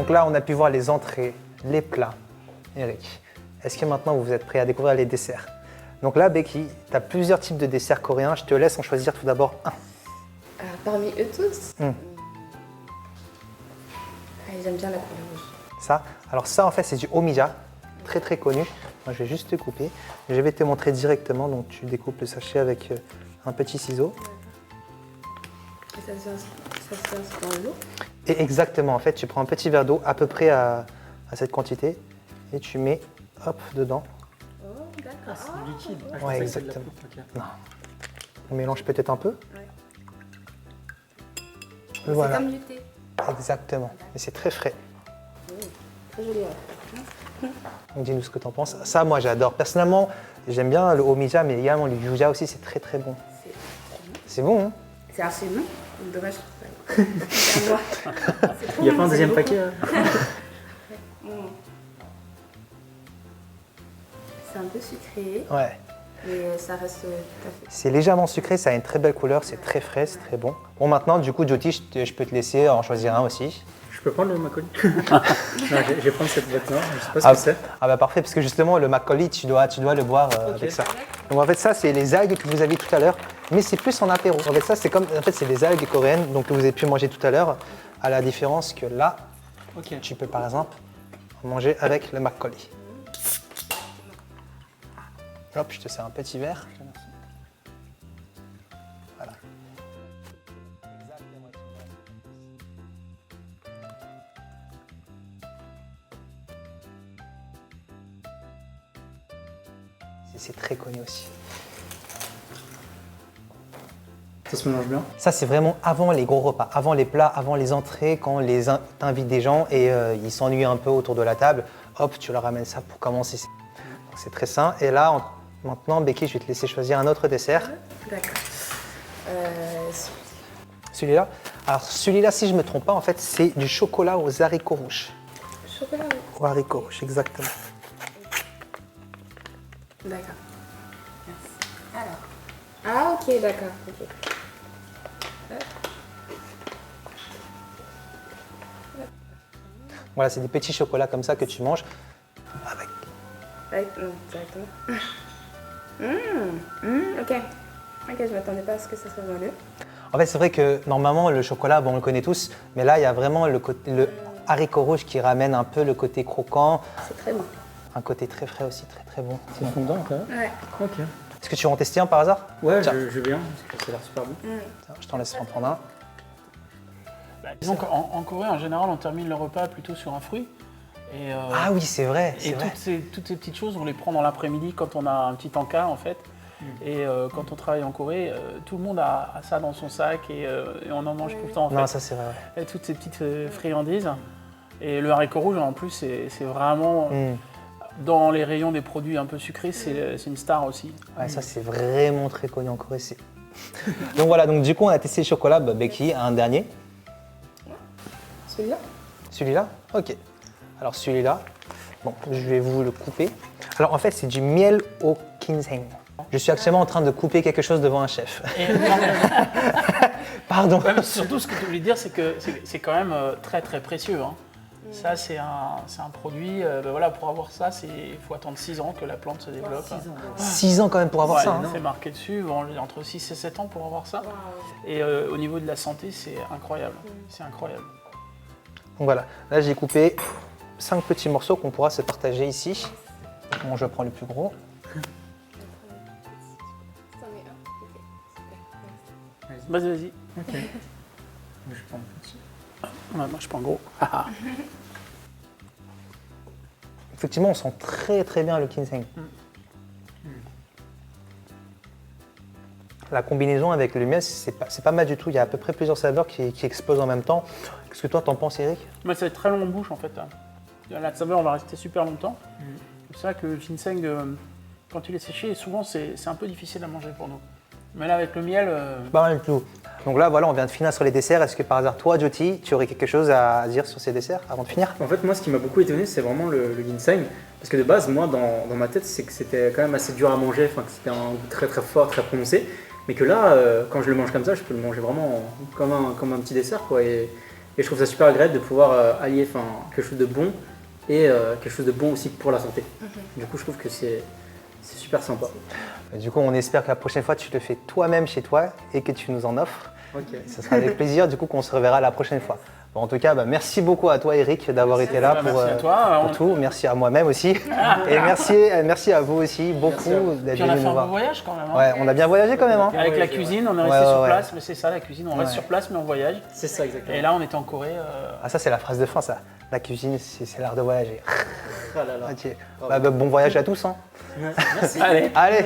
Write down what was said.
Donc là, on a pu voir les entrées, les plats. Eric, est-ce que maintenant vous êtes prêts à découvrir les desserts? Donc là, Becky, tu as plusieurs types de desserts coréens. Je te laisse en choisir tout d'abord un. Parmi eux tous, Hmm. j'aime bien la couleur rouge. Ça, alors ça en fait c'est du omija, très très connu. Moi je vais juste te couper. Je vais te montrer directement, donc tu découpes le sachet avec un petit ciseau. Et ça se lance dans l'eau. Et exactement, en fait tu prends un petit verre d'eau à peu près à cette quantité et tu mets hop dedans. Oh, d'accord. Ah, c'est du liquide. Ah, je Ouais, pensais que c'était de la exactement. poudre, ok. Non. On mélange peut-être un peu. Ouais. Voilà, C'est comme du thé. exactement. Et c'est très frais. Très joli. Ouais. Donc dis-nous ce que tu en penses. Ça moi j'adore. Personnellement j'aime bien le omija mais également le yuja aussi, c'est très très bon. C'est très bon. C'est bon hein? C'est assez long. Dommage. C'est à moi. C'est trop Il n'y a long, pas un c'est deuxième beaucoup. paquet C'est un peu sucré, Ouais. mais ça reste tout à fait. C'est légèrement sucré, ça a une très belle couleur, c'est très frais, c'est très bon. Bon maintenant du coup Jyoti, je peux te laisser en choisir un aussi. Je peux prendre le Makgeolli? Non, je vais prendre cette boîte-là, je ne sais pas ce que c'est. Ah bah parfait, parce que justement le Makgeolli, tu dois le boire avec ça. Donc en fait ça c'est les algues que vous avez tout à l'heure, mais c'est plus en apéro. En fait ça c'est des algues coréennes donc que vous avez pu manger tout à l'heure, à la différence que là, Ok. tu peux par exemple manger avec le Makgeolli. Hop, je te sers un petit verre. Voilà. C'est très connu aussi. Ça se mélange bien. Ça, c'est vraiment avant les gros repas, avant les plats, avant les entrées, quand t'invites des gens et ils s'ennuient un peu autour de la table. Hop, tu leur ramènes ça pour commencer. Donc, c'est très sain. Et là, maintenant, Becky, je vais te laisser choisir un autre dessert. D'accord. Celui-là. Alors, celui-là, si je ne me trompe pas, en fait, c'est du chocolat aux haricots rouges. Chocolat. Aux haricots rouges, exactement. D'accord. Merci. Alors. Ah, ok, d'accord. Ok. Voilà, c'est des petits chocolats comme ça que tu manges avec. Non, directement. Ok. Ok, je m'attendais pas à ce que ça soit moelleux. En fait, c'est vrai que normalement, le chocolat, bon, on le connaît tous, mais là, il y a vraiment le haricot rouge qui ramène un peu le côté croquant, C'est très bon. un côté très frais aussi, très très bon. C'est fondant quand même. Ouais. Ok. Est-ce que tu veux en tester un par hasard? Ouais, Tiens. je veux bien, parce que ça a l'air super bon. Tiens, je t'en laisse en prendre un. Disons qu'en Corée, en général, on termine le repas plutôt sur un fruit. Et, Ah oui, c'est vrai, c'est et vrai. toutes ces petites choses, on les prend dans l'après-midi quand on a un petit encas, en fait. Et quand on travaille en Corée, tout le monde a ça dans son sac et on en mange tout le temps, en Non, fait. ça c'est vrai. Ouais. Et toutes ces petites friandises. Et le haricot rouge, en plus, c'est vraiment... Dans les rayons des produits un peu sucrés, c'est une star aussi. Ouais, ça c'est vraiment très connu en Corée. Donc voilà, donc du coup on a testé le chocolat, bah, Becky, un dernier. Celui-là? Celui-là? Ok. Alors celui-là, bon, je vais vous le couper. Alors en fait c'est du miel au ginseng. Je suis actuellement en train de couper quelque chose devant un chef. Et, Pardon. ouais, mais surtout, ce que tu voulais dire, c'est que c'est quand même très très précieux, hein. Ça, c'est un produit, ben voilà, pour avoir ça, il faut attendre 6 ans que la plante se développe. 6 ans quand même pour avoir Ouais, ça. Hein. c'est marqué dessus, entre 6 et 7 ans pour avoir ça. Et au niveau de la santé, c'est incroyable. C'est incroyable. Donc voilà, là j'ai coupé 5 petits morceaux qu'on pourra se partager ici. Bon, je prends le plus gros. Vas-y. Ok. Je prends un petit. Ouais, moi, je prends gros. Effectivement, on sent très très bien le ginseng. La combinaison avec le miel, c'est pas mal du tout. Il y a à peu près plusieurs saveurs qui explosent en même temps. Qu'est-ce que toi t'en penses, Eric? Mais c'est très long en bouche, en fait. La saveur, on va rester super longtemps. C'est vrai que le ginseng, quand il est séché, souvent, c'est un peu difficile à manger pour nous. Mais là, avec le miel... Pas mal du tout. Donc là, voilà, on vient de finir sur les desserts. Est-ce que par hasard, toi, Jyoti, tu aurais quelque chose à dire sur ces desserts avant de finir? En fait, moi, ce qui m'a beaucoup étonné, c'est vraiment le ginseng. Parce que de base, moi, dans ma tête, c'est que c'était quand même assez dur à manger, enfin, que c'était un goût très très fort, très prononcé. Mais que là, quand je le mange comme ça, je peux le manger vraiment comme un petit dessert, quoi. Et Et je trouve ça super agréable de pouvoir allier quelque chose de bon et quelque chose de bon aussi pour la santé. Du coup, je trouve que c'est super sympa. Du coup, on espère que la prochaine fois, tu le fais toi-même chez toi et que tu nous en offres. Ok. Ce sera avec plaisir, du coup, qu'on se reverra la prochaine fois. Bon, en tout cas, merci beaucoup à toi, Eric, d'avoir été là pour, Merci à toi. pour tout. Merci à moi-même aussi. Et merci à vous aussi, beaucoup, d'être Puis on a venus fait nous un voir. beau voyage quand même. Hein. Ouais, on a bien voyagé quand même. Hein. Avec la voyagé, cuisine, on est Ouais, resté sur ouais. place, mais c'est ça la cuisine, on reste Ouais. sur place mais on voyage. C'est ça exactement. Et là on était en Corée. Ah, ça, c'est la phrase de fin, ça. La cuisine, c'est l'art de voyager. Ah là là. Ok. Bon voyage à tous. Hein. Merci. Allez. Allez.